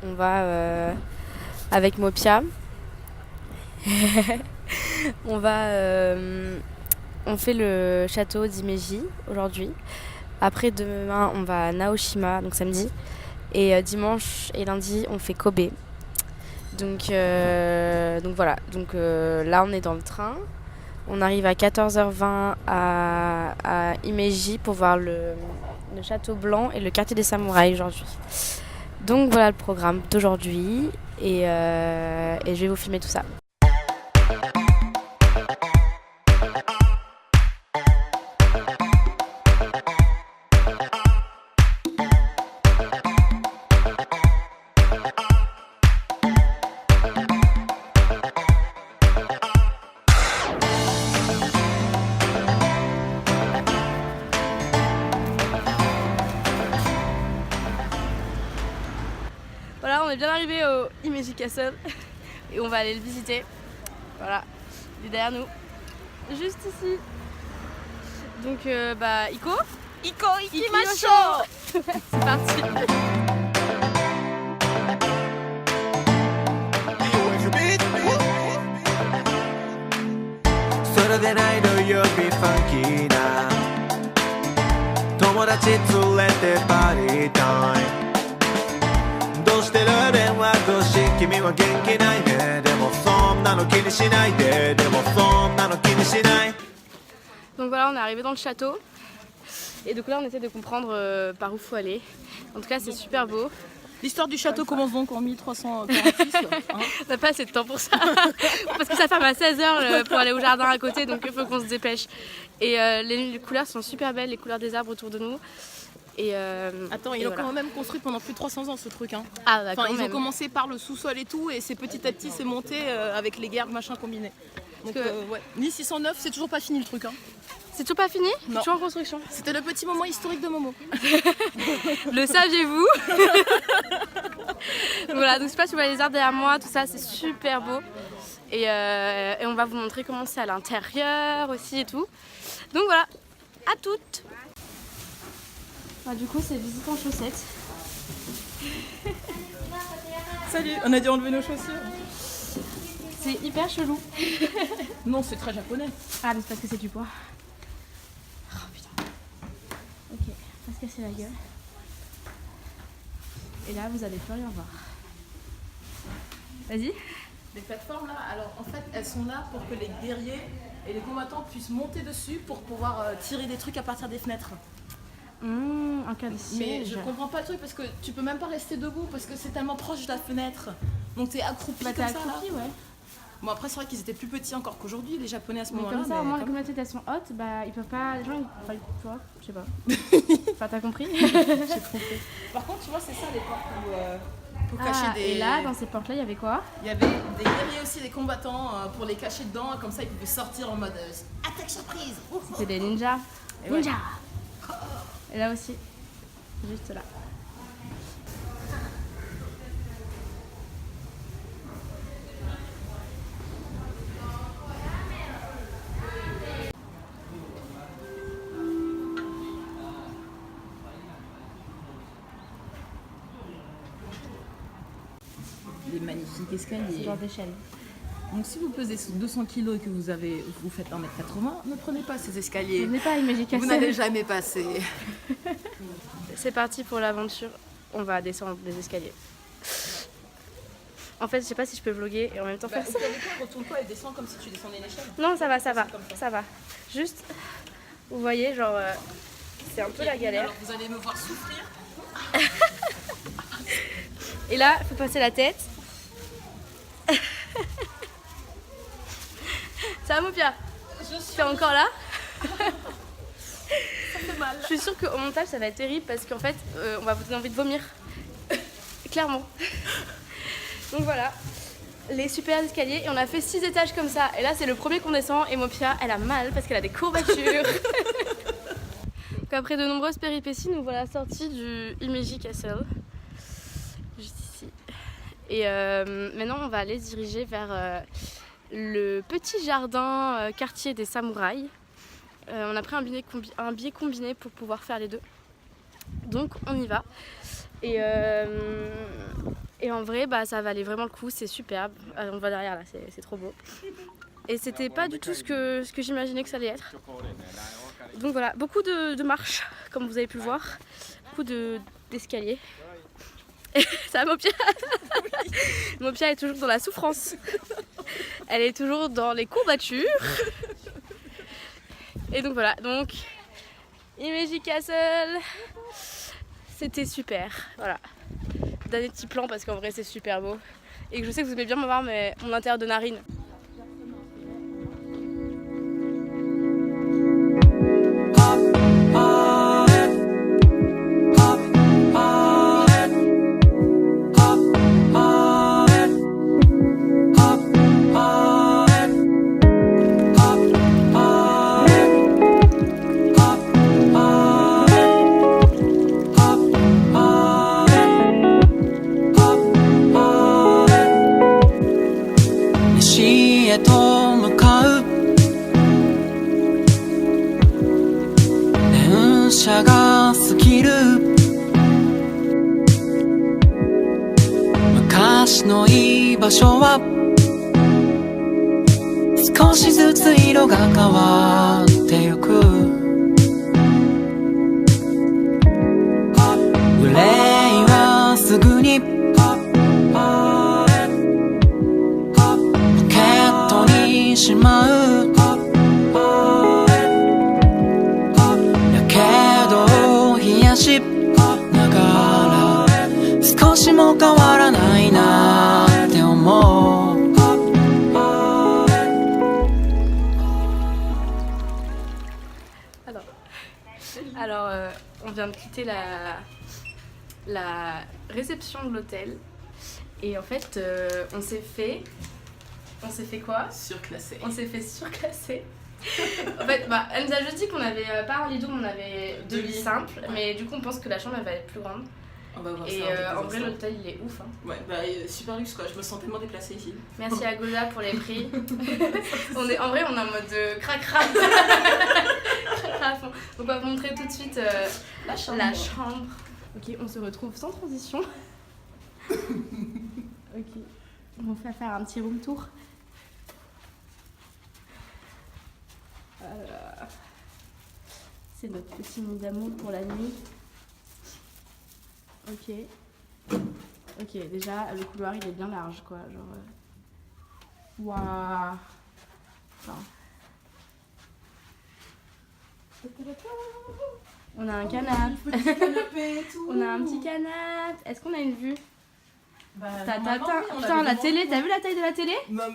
on va avec Mopia. On fait le château d'Imeji aujourd'hui. Après demain on va à Naoshima, donc samedi. Et dimanche et lundi on fait Kobe. Donc voilà, là on est dans le train. On arrive à 14h20 à Imeji pour voir le château blanc et le quartier des samouraïs aujourd'hui. Donc voilà le programme d'aujourd'hui et je vais vous filmer tout ça. Voilà, on est bien arrivé au Imeji Castle et on va aller le visiter. Voilà, il est derrière nous, juste ici. Donc Iko ikimashou. C'est parti. それでないのよりファンキーな友達連れてパーティータイムどうしてる電話越し君は元気ないねでもそんなの気にしないででもそんなの気にしない Donc voilà, on est arrivé dans le château et donc là on essaie de comprendre par où faut aller. En tout cas c'est super beau. L'histoire du château commence donc en 1346. Hein. On n'a pas assez de temps pour ça parce que ça ferme à 16h pour aller au jardin à côté, donc il faut qu'on se dépêche. Et les couleurs sont super belles, les couleurs des arbres autour de nous. Et attends, ils l'ont quand même construit pendant plus de 300 ans ce truc. Hein. Ah d'accord. Ils ont commencé par le sous-sol et tout, et c'est petit à petit c'est monté avec les guerres machin combiné. Donc ouais. 1609, c'est toujours pas fini le truc. Hein. C'est toujours pas fini? Non. Toujours en construction. C'était le petit moment historique de Momo. Le saviez-vous? Voilà, donc je sais pas si vous voyez les arbres derrière moi, tout ça, c'est super beau. Et on va vous montrer comment c'est à l'intérieur aussi et tout. Donc voilà, à toutes. Du coup, c'est visite en chaussettes. Salut, on a dû enlever nos chaussures. C'est hyper chelou. Non, c'est très japonais. Ah, mais c'est parce que c'est du bois. Oh putain. Ok, on va se casser la gueule. Et là, vous allez plus rien voir. Vas-y. Les plateformes là, alors en fait, elles sont là pour que les guerriers et les combattants puissent monter dessus pour pouvoir tirer des trucs à partir des fenêtres. En cas de siège. Mais je comprends pas le truc parce que tu peux même pas rester debout parce que c'est tellement proche de la fenêtre. Donc t'es accroupi Bah, comme t'es ça accroupi, là. ouais. Bon après c'est vrai qu'ils étaient plus petits encore qu'aujourd'hui les japonais à ce Mais moment-là. comme ça, au moins, les comme... communautés elles sont hautes, bah ils peuvent pas. Les gens, enfin, tu vois, je sais pas. Enfin, t'as compris? J'ai compris. Par contre, tu vois, c'est ça les portes pour cacher des. Et là, dans ces portes-là, il y avait quoi? Il y avait des guerriers aussi, des combattants pour les cacher dedans, comme ça ils pouvaient sortir en mode attaque surprise. C'était des ninjas. Et ouais. Ninja. Et là aussi, juste là. Des magnifiques escaliers. Ce genre d'échelle. Donc si vous pesez 200 kg et que vous faites 1m80, ne prenez pas ces escaliers. Je n'ai pas Imeji Castle. Vous n'allez jamais passer. C'est parti pour l'aventure. On va descendre des escaliers. En fait, je sais pas si je peux vlogger et en même temps faire ça. Retourne-toi et descends comme si tu descendais une échelle. Non, ça va. Juste, vous voyez, genre, c'est un peu la galère. Alors vous allez me voir souffrir. Et là, il faut passer la tête. Ça va, Mopia? T'es encore là? Ça fait mal. Je suis sûre qu'au montage, ça va être terrible parce qu'en fait, on va vous donner envie de vomir. Clairement. Donc voilà, les super escaliers. Et on a fait 6 étages comme ça. Et là, c'est le premier qu'on descend. Et Mopia, elle a mal parce qu'elle a des courbatures. Donc après de nombreuses péripéties, nous voilà sortis du Imeji Castle. Juste ici. Et maintenant, on va aller se diriger vers le petit jardin quartier des samouraïs. On a pris un billet combiné pour pouvoir faire les deux. Donc on y va. Et Et en vrai, bah, ça valait vraiment le coup, c'est superbe. On voit derrière là, c'est trop beau. Et c'était pas du tout ce que j'imaginais que ça allait être. Donc voilà, beaucoup de marches, comme vous avez pu le voir. Beaucoup d'escaliers. Ça, Mopia. Mopia est toujours dans la souffrance. Elle est toujours dans les courbatures. Et donc voilà, donc Himeji Castle, c'était super. Voilà, dernier petit plan parce qu'en vrai c'est super beau. Et que je sais que vous aimez bien me voir mon intérieur de narine. Alors, on vient de quitter la réception de l'hôtel et en fait on s'est fait quoi? Surclassé. On s'est fait surclasser. En fait, bah, elle nous a juste dit qu'on avait pas un lit double, on avait 2 lits simples, mais du coup on pense que la chambre elle va être plus grande. On va voir et ça, en vrai l'hôtel il est ouf. Hein. Ouais, bah super luxe quoi, je me sens tellement déplacée ici. Merci à Goda pour les prix. En vrai on est en mode cracra. Cracra à fond. Donc on va vous montrer tout de suite la chambre. Ok, on se retrouve sans transition. Ok, on va faire un petit room tour. C'est notre petit nid d'amour pour la nuit. Ok. Ok, déjà le couloir il est bien large quoi. Genre. Waouh! Enfin. On a un canapé. On a un petit canapé. Est-ce qu'on a une vue? Bah, putain, la télé, t'as vu la taille de la télé? Meuf.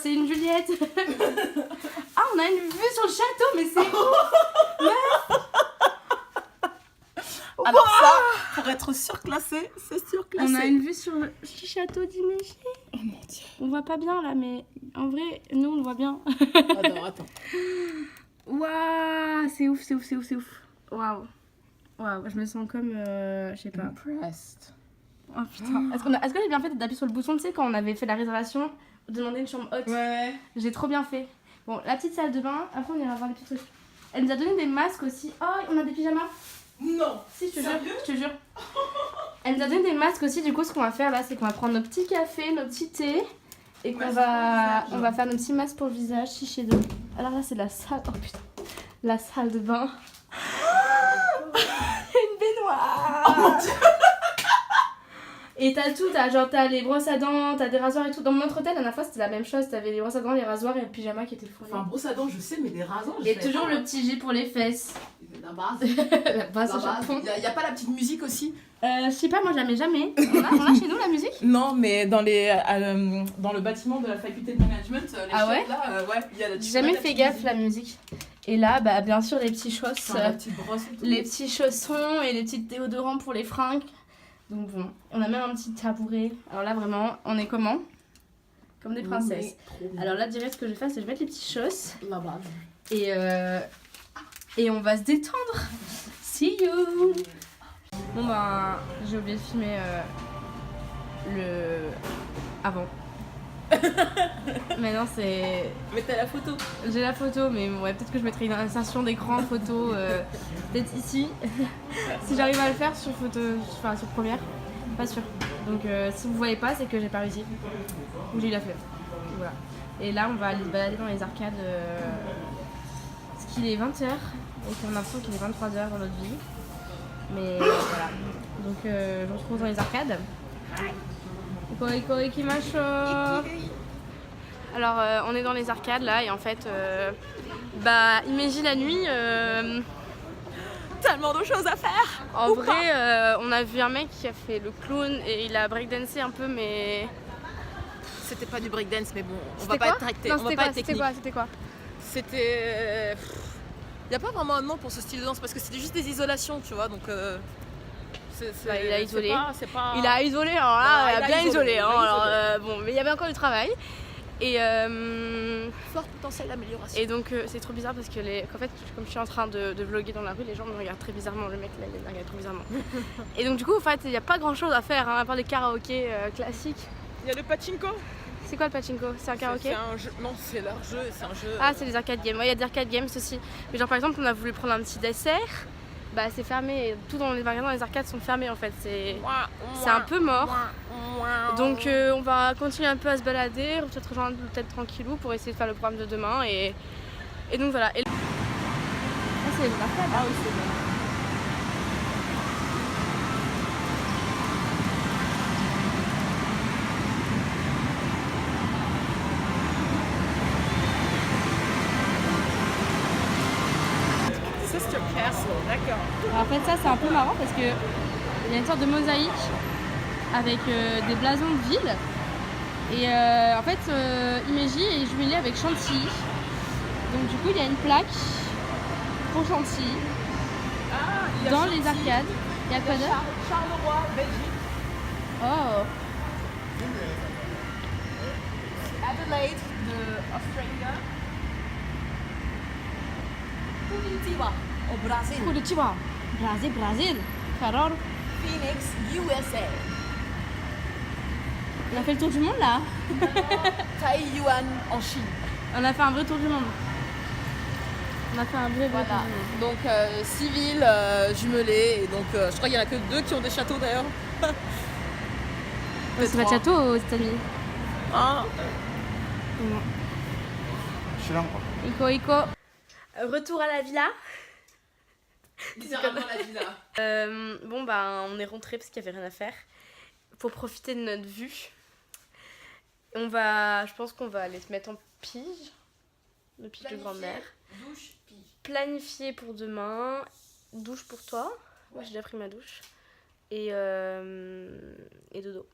C'est une Juliette. Ah, on a une vue sur le château, mais c'est où? Meuf. Alors ça, pour être surclassé, c'est surclassé. On a une vue sur le château d'Himeji. Oh mon dieu. On voit pas bien là, mais en vrai, nous on le voit bien. Attends. Waouh, c'est ouf. Waouh. Waouh, je me sens comme, je sais pas. Impressed. Oh putain. Est-ce que j'ai bien fait d'appuyer sur le bouton, tu sais, quand on avait fait la réservation, demander une chambre haute? Ouais. J'ai trop bien fait. Bon, la petite salle de bain, après on ira voir les petits trucs. Elle nous a donné des masques aussi. Oh, on a des pyjamas. Non. Si, je te jure. Elle nous a donné des masques aussi, du coup ce qu'on va faire là, c'est qu'on va prendre nos petits cafés, nos petits thés, et qu'on va faire nos petits masques pour le visage, chiché d'eau. Alors là c'est la salle, oh putain, la salle de bain. Une baignoire. Oh mon dieu. Et t'as tout, t'as les brosses à dents, t'as des rasoirs et tout. Dans mon autre hôtel, la dernière fois c'était la même chose, t'avais les brosses à dents, les rasoirs et le pyjama qui était fourni. Enfin, brosse à dents, je sais, mais des rasoirs, je Et sais toujours pas. le petit J pour les fesses. La base. La base au Japon. Y a pas la petite musique aussi? Je sais pas, moi je la mets jamais. On a chez nous la musique? Non, mais dans le bâtiment de la faculté de management, les Ah ouais? chefs, là, ouais, il y a J'ai jamais fait gaffe la musique. Et là, bah bien sûr les petits la petite brosse et tout. les petits chaussons et les petits déodorants pour les fringues. Donc bon, on a même un petit tabouret. Alors là vraiment, on est comment? Comme des princesses. Alors là direct ce que je vais faire c'est que je vais mettre les petites chausses. La base. Et on va se détendre. See you. Bon ben, j'ai oublié de filmer le avant. Mais non, c'est... Mais t'as la photo. J'ai la photo, mais ouais, peut-être que je mettrai une insertion d'écran photo, peut-être ici, si j'arrive à le faire sur photo, enfin sur première, pas sûr. Donc si vous voyez pas, c'est que j'ai pas réussi, ou j'ai eu la flemme. Voilà. Et là, on va aller se balader dans les arcades, parce qu'il est 20h, et qu'on a l'impression qu'il est 23h dans notre vie. Mais voilà. Donc je vous retrouve dans les arcades. Alors on est dans les arcades là et en fait imagine la nuit Tellement de choses à faire. en vrai on a vu un mec qui a fait le clown et il a breakdancé un peu mais C'était pas du breakdance, mais bon, on c'était va pas quoi être tracté, Non, on va c'était pas quoi être technique. C'était quoi C'était. Il n'y a pas vraiment un nom pour ce style de danse parce que c'était juste des isolations, tu vois. Donc. Il a isolé. C'est pas... Il a isolé, alors là, Non, il a bien isolé. il a Hein, isolé. alors, bon, mais il y avait encore du travail. Et, Fort potentiel d'amélioration. et donc c'est trop bizarre parce que qu'en fait, comme je suis en train de vlogger dans la rue, les gens me regardent très bizarrement. Le mec là, il me regarde trop bizarrement. Et donc du coup, en fait, il n'y a pas grand chose à faire hein, à part les karaokés classiques. Il y a le pachinko. C'est quoi le pachinko? C'est un karaoké? C'est un jeu. Non, c'est leur jeu, c'est un jeu. Ah, c'est des arcade games. Ouais, il y a des arcade games aussi. Mais genre par exemple, on a voulu prendre un petit dessert. Bah c'est fermé. Tout dans les magasins, dans les arcades sont fermés en fait. C'est un peu mort. Donc on va continuer un peu à se balader, peut-être rejoindre peut-être tranquillou pour essayer de faire le programme de demain et donc voilà. Et... Ah, c'est les arcades. Ah oui, c'est bon. Sister Castle, d'accord. Alors, en fait ça c'est un peu marrant parce que il y a une sorte de mosaïque avec des blasons de ville et en fait Himeji est jumelé avec Chantilly. Donc du coup il y a une plaque pour Chantilly Ah, il y a dans Chantilly, les arcades. Il y a quoi d'autre? Charleroi, Belgique. Oh. Adelaide de Australia. Curitiba au Brésil. Curitiba, Brésil. Carol. Phoenix, USA. On a fait le tour du monde là. Taïwan en Chine. On a fait un vrai tour du monde. On a fait un vrai tour Voilà. du monde. Donc civil, jumelé. Et donc je crois qu'il n'y en a que 2 qui ont des châteaux d'ailleurs. C'est pas de château aux États-Unis. Ah. Non. 知らんか Iko. Retour à la villa. Littéralement la villa. Bon bah on est rentré parce qu'il y avait rien à faire. Faut profiter de notre vue. Je pense qu'on va aller se mettre en pige. Le pige de grand-mère. Douche, pige. Planifier pour demain. Douche pour toi. Moi j'ai déjà pris ma douche. Et dodo.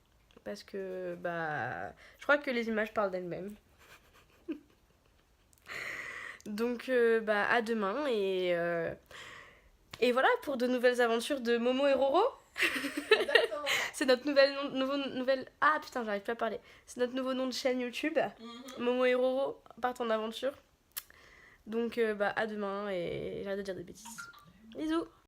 Parce que je crois que les images parlent d'elles-mêmes. Donc à demain et voilà pour de nouvelles aventures de Momo et Roro. Exactement. C'est notre nouvelle... Ah putain, j'arrive plus à parler. C'est notre nouveau nom de chaîne YouTube. Momo et Roro partent en aventure. Donc à demain et j'arrête de dire des bêtises. Bisous.